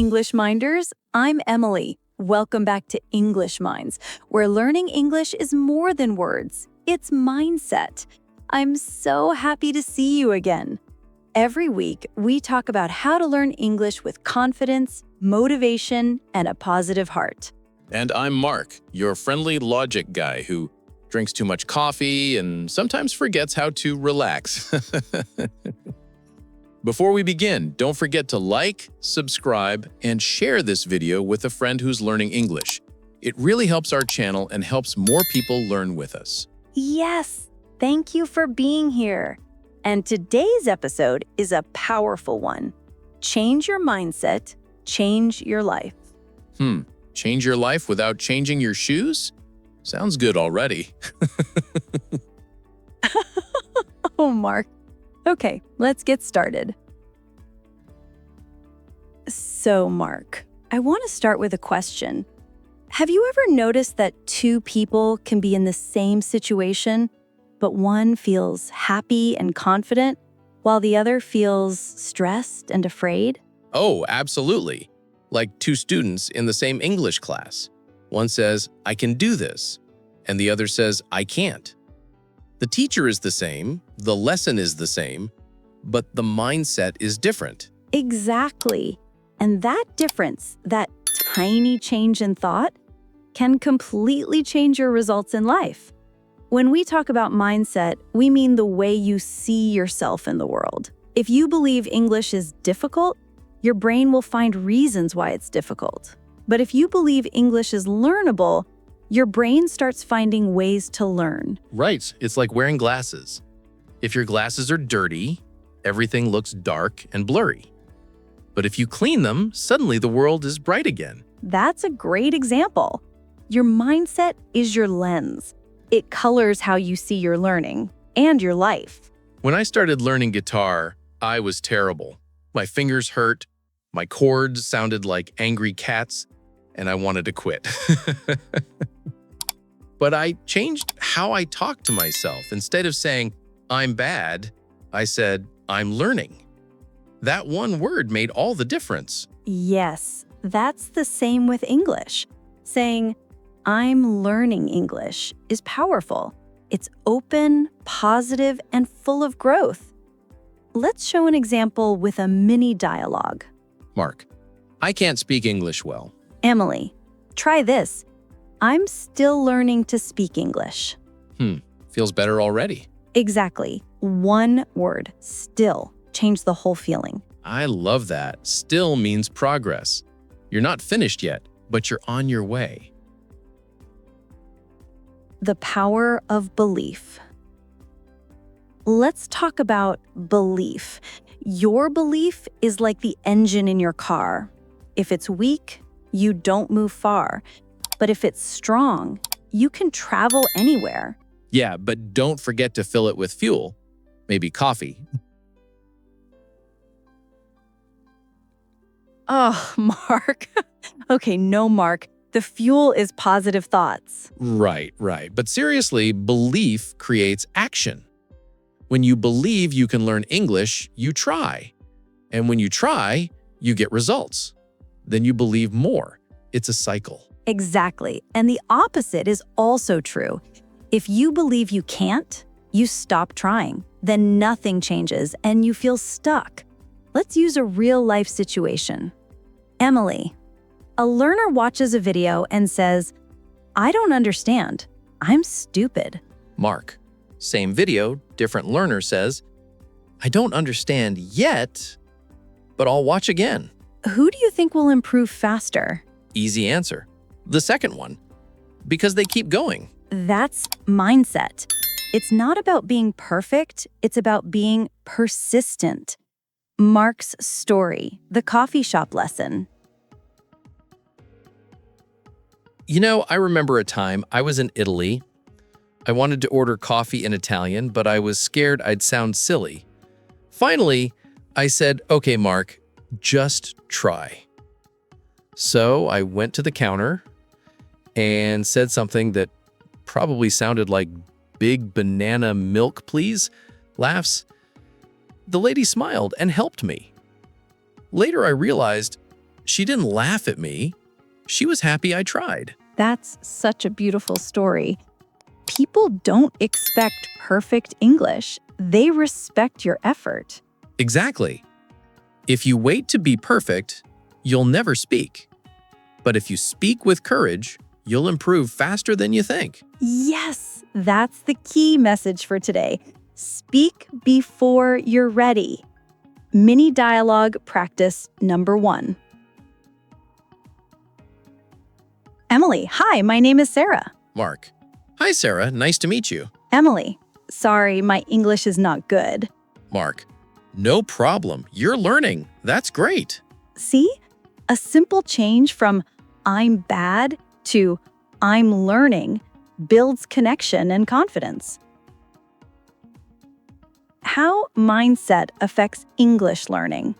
English Minders. I'm Emily. Welcome back to English Minds, where learning English is more than words. It's mindset. I'm so happy to see you again. Every week, we talk about how to learn English with confidence, motivation, and a positive heart. And I'm Mark, your friendly logic guy who drinks too much coffee and sometimes forgets how to relax. Before we begin, don't forget to like, subscribe, and share this video with a friend who's learning English. It really helps our channel and helps more people learn with us. Yes, thank you for being here. And today's episode is a powerful one. Change your mindset, change your life. Change your life without changing your shoes? Sounds good already. Oh, Mark. Okay, let's get started. So, Mark, I want to start with a question. Have you ever noticed that two people can be in the same situation, but one feels happy and confident, while the other feels stressed and afraid? Oh, absolutely. Like two students in the same English class. One says, "I can do this," and the other says, "I can't." The teacher is the same, the lesson is the same, but the mindset is different. Exactly. And that difference, that tiny change in thought, can completely change your results in life. When we talk about mindset, we mean the way you see yourself in the world. If you believe English is difficult, your brain will find reasons why it's difficult. But if you believe English is learnable, your brain starts finding ways to learn. Right, it's like wearing glasses. If your glasses are dirty, everything looks dark and blurry. But if you clean them, suddenly the world is bright again. That's a great example. Your mindset is your lens. It colors how you see your learning and your life. When I started learning guitar, I was terrible. My fingers hurt, my chords sounded like angry cats, and I wanted to quit. But I changed how I talked to myself. Instead of saying, "I'm bad," I said, "I'm learning." That one word made all the difference. Yes, that's the same with English. Saying, "I'm learning English" is powerful. It's open, positive, and full of growth. Let's show an example with a mini dialogue. Mark, I can't speak English well. Emily, try this. "I'm still learning to speak English." Feels better already. Exactly. One word, still, changed the whole feeling. I love that. Still means progress. You're not finished yet, but you're on your way. The power of belief. Let's talk about belief. Your belief is like the engine in your car. If it's weak, you don't move far. But if it's strong, you can travel anywhere. Yeah, but don't forget to fill it with fuel. Maybe coffee. Oh, Mark. Okay, no, Mark. The fuel is positive thoughts. Right. But seriously, belief creates action. When you believe you can learn English, you try. And when you try, you get results. Then you believe more. It's a cycle. Exactly. And the opposite is also true. If you believe you can't, you stop trying. Then nothing changes and you feel stuck. Let's use a real-life situation. Emily, a learner watches a video and says, "I don't understand. I'm stupid." Mark, same video, different learner says, "I don't understand yet, but I'll watch again." Who do you think will improve faster? Easy answer. The second one, because they keep going. That's mindset. It's not about being perfect, it's about being persistent. Mark's story, the coffee shop lesson. You know, I remember a time I was in Italy. I wanted to order coffee in Italian, but I was scared I'd sound silly. Finally, I said, "Okay, Mark, just try." So I went to the counter and said something that probably sounded like "big banana milk, please." Laughs. The lady smiled and helped me. Later, I realized she didn't laugh at me. She was happy I tried. That's such a beautiful story. People don't expect perfect English. They respect your effort. Exactly. If you wait to be perfect, you'll never speak. But if you speak with courage, you'll improve faster than you think. Yes, that's the key message for today. Speak before you're ready. Mini dialogue practice number 1. Emily, hi, my name is Sarah. Mark. Hi, Sarah. Nice to meet you. Emily, sorry, my English is not good. Mark. No problem. You're learning. That's great. See? A simple change from I'm bad to I'm learning builds connection and confidence. How mindset affects English learning.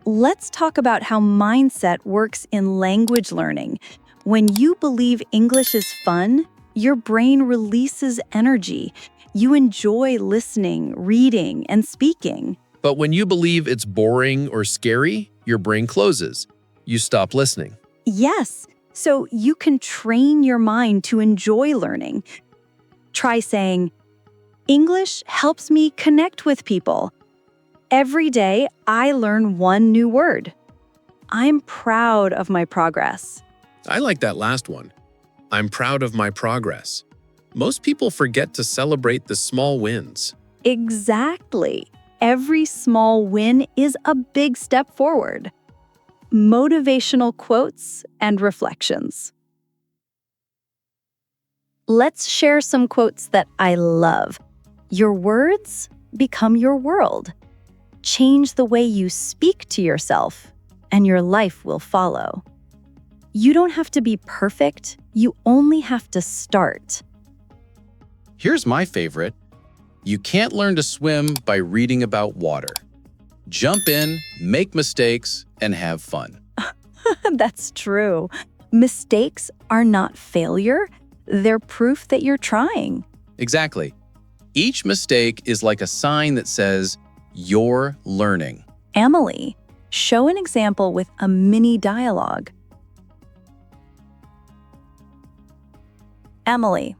Let's talk about how mindset works in language learning. When you believe English is fun, your brain releases energy. You enjoy listening, reading, and speaking. But when you believe it's boring or scary, your brain closes. You stop listening. Yes, so you can train your mind to enjoy learning. Try saying, English helps me connect with people. Every day, I learn one new word. I'm proud of my progress. I like that last one. I'm proud of my progress. Most people forget to celebrate the small wins. Exactly. Every small win is a big step forward. Motivational quotes and reflections. Let's share some quotes that I love. Your words become your world. Change the way you speak to yourself, and your life will follow. You don't have to be perfect, you only have to start. Here's my favorite. You can't learn to swim by reading about water. Jump in, make mistakes, and have fun. That's true. Mistakes are not failure, they're proof that you're trying. Exactly. Each mistake is like a sign that says, you're learning. Emily, show an example with a mini dialogue. Emily,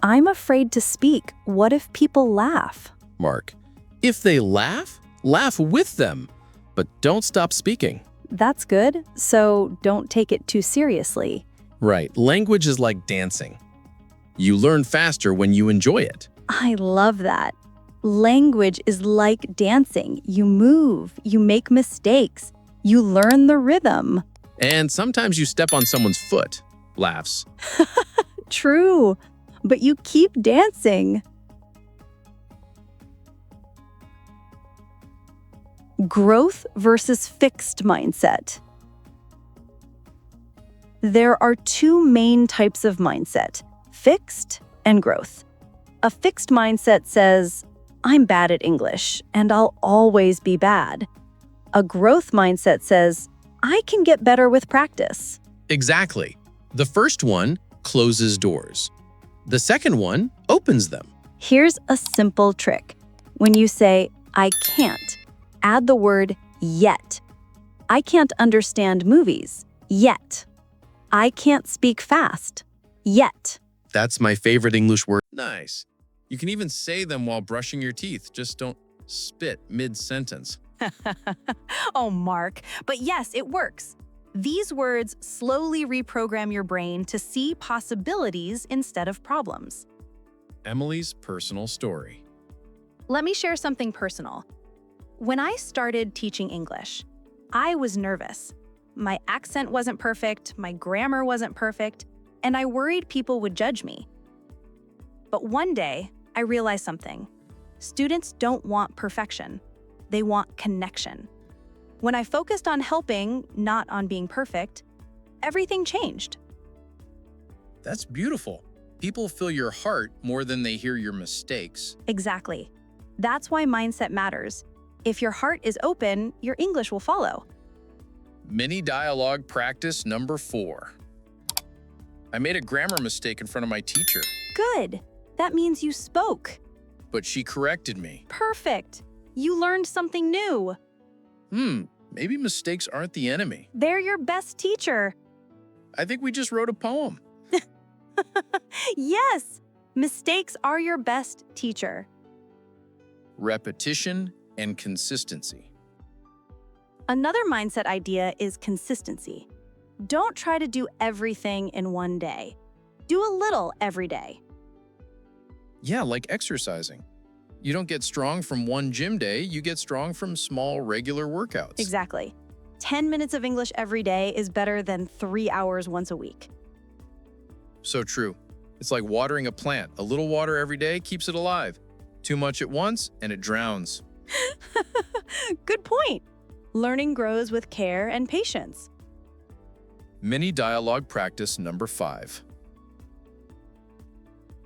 I'm afraid to speak. What if people laugh? Mark. If they laugh, laugh with them. But don't stop speaking. That's good, so don't take it too seriously. Right. Language is like dancing. You learn faster when you enjoy it. I love that. Language is like dancing. You move, you make mistakes, you learn the rhythm. And sometimes you step on someone's foot. Laughs. True, but you keep dancing. Growth versus fixed mindset. There are two main types of mindset, fixed and growth. A fixed mindset says, I'm bad at English and I'll always be bad. A growth mindset says, I can get better with practice. Exactly. The first one closes doors. The second one opens them. Here's a simple trick. When you say, I can't, add the word yet. I can't understand movies yet. I can't speak fast yet. That's my favorite English word. Nice. You can even say them while brushing your teeth. Just don't spit mid-sentence. Oh, Mark. But yes, it works. These words slowly reprogram your brain to see possibilities instead of problems. Emily's personal story. Let me share something personal. When I started teaching English, I was nervous. My accent wasn't perfect, my grammar wasn't perfect, and I worried people would judge me. But one day, I realized something. Students don't want perfection. They want connection. When I focused on helping, not on being perfect, everything changed. That's beautiful. People feel your heart more than they hear your mistakes. Exactly. That's why mindset matters. If your heart is open, your English will follow. Mini dialogue practice number 4. I made a grammar mistake in front of my teacher, Good. That means you spoke. but she corrected me. Perfect. You learned something new. Maybe mistakes aren't the enemy. They're your best teacher. I think we just wrote a poem. Yes, mistakes are your best teacher. Repetition and consistency. Another mindset idea is consistency. Don't try to do everything in one day. Do a little every day. Yeah, like exercising. You don't get strong from one gym day, you get strong from small, regular workouts. Exactly. 10 minutes of English every day is better than 3 hours once a week. So true. It's like watering a plant. A little water every day keeps it alive. Too much at once, and it drowns. Good point. Learning grows with care and patience. Mini dialogue practice number 5.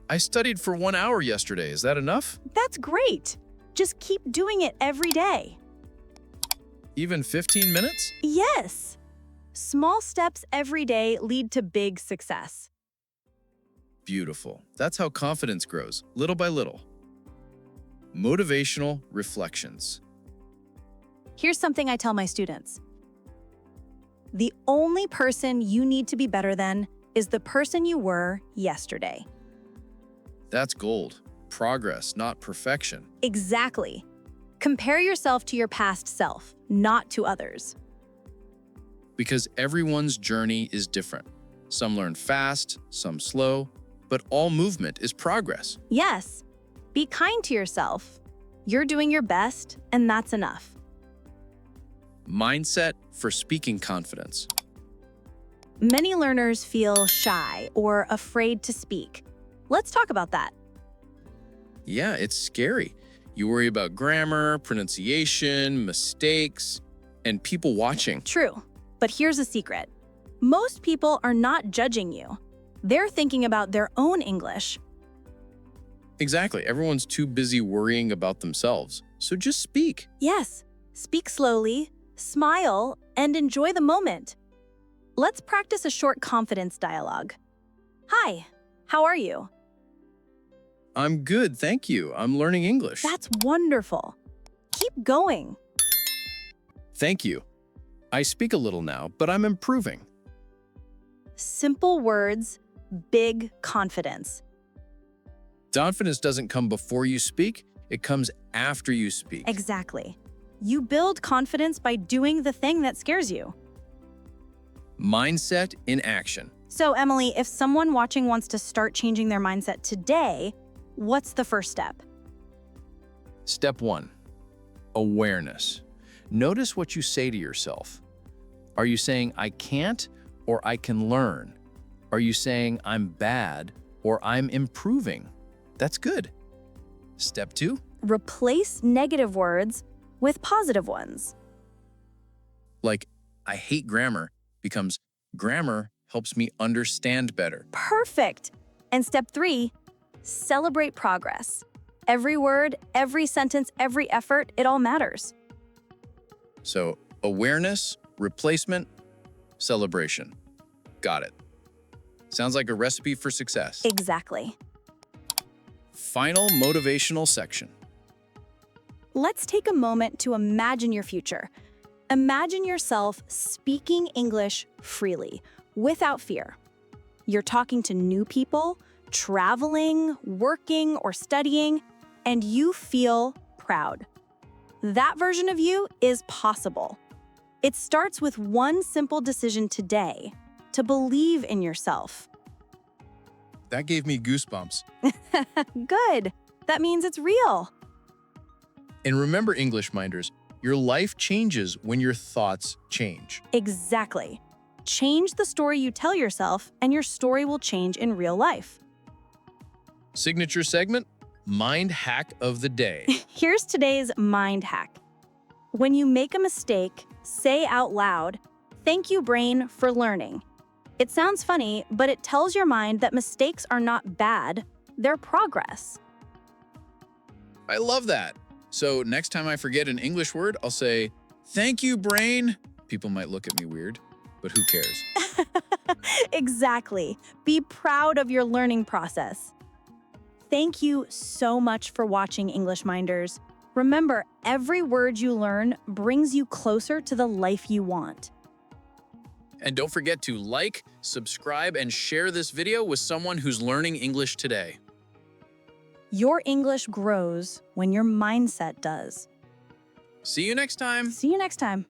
I studied for 1 hour yesterday. Is that enough? That's great. Just keep doing it every day. Even 15 minutes? Yes. Small steps every day lead to big success. Beautiful. That's how confidence grows, little by little. Motivational reflections. Here's something I tell my students. The only person you need to be better than is the person you were yesterday. That's gold. Progress, not perfection. Exactly. Compare yourself to your past self, not to others. Because everyone's journey is different. Some learn fast, some slow, but all movement is progress. Yes, be kind to yourself. You're doing your best, and that's enough. Mindset for speaking confidence. Many learners feel shy or afraid to speak. Let's talk about that. Yeah, it's scary. You worry about grammar, pronunciation, mistakes, and people watching. True, but here's a secret. Most people are not judging you. They're thinking about their own English. Exactly. Everyone's too busy worrying about themselves. So just speak. Yes, speak slowly, smile, and enjoy the moment. Let's practice a short confidence dialogue. Hi, how are you? I'm good, thank you. I'm learning English. That's wonderful. Keep going. Thank you. I speak a little now, but I'm improving. Simple words, big confidence. Confidence doesn't come before you speak, it comes after you speak. Exactly. You build confidence by doing the thing that scares you. Mindset in action. So, Emily, if someone watching wants to start changing their mindset today, what's the first step? Step 1. Awareness. Notice what you say to yourself. Are you saying, I can't, or I can learn? Are you saying, I'm bad, or I'm improving? That's good. Step 2. Replace negative words with positive ones. Like, I hate grammar becomes grammar helps me understand better. Perfect. And step 3, celebrate progress. Every word, every sentence, every effort, it all matters. So, awareness, replacement, celebration. Got it. Sounds like a recipe for success. Exactly. Final motivational section. Let's take a moment to imagine your future. Imagine yourself speaking English freely, without fear. You're talking to new people, traveling, working, or studying, and you feel proud. That version of you is possible. It starts with one simple decision today, to believe in yourself. That gave me goosebumps. Good. That means it's real. And remember, English minders, your life changes when your thoughts change. Exactly. Change the story you tell yourself, and your story will change in real life. Signature segment, Mind Hack of the Day. Here's today's mind hack. When you make a mistake, say out loud, "Thank you, brain, for learning." It sounds funny, but it tells your mind that mistakes are not bad, they're progress. I love that. So next time I forget an English word, I'll say, "Thank you, brain." People might look at me weird, but who cares? Exactly. Be proud of your learning process. Thank you so much for watching, English Minders. Remember, every word you learn brings you closer to the life you want. And don't forget to like, subscribe, and share this video with someone who's learning English today. Your English grows when your mindset does. See you next time. See you next time.